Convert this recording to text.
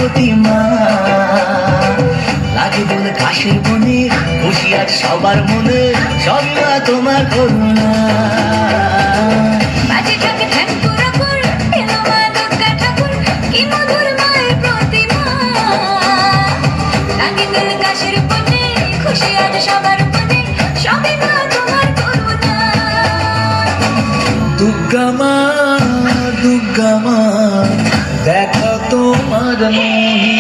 প্রতিমা। লাগে দোল ঘাসের বনে, খুশি আজ সবার মনে, সবই মা তোমার করুণা। বাজে থাকে ঠ্যাঙ্কুরা ফুল, এলো মা দুর্গা ঠাকুর, কি মধুর মায়ের প্রতিমা। লাগে দোল ঘাসের বনে, খুশি আজ সবার মনে, সবই মা তোমার করুণা। দুর্গা মা, দুর্গা মা, দেখো তোমার মোহিনী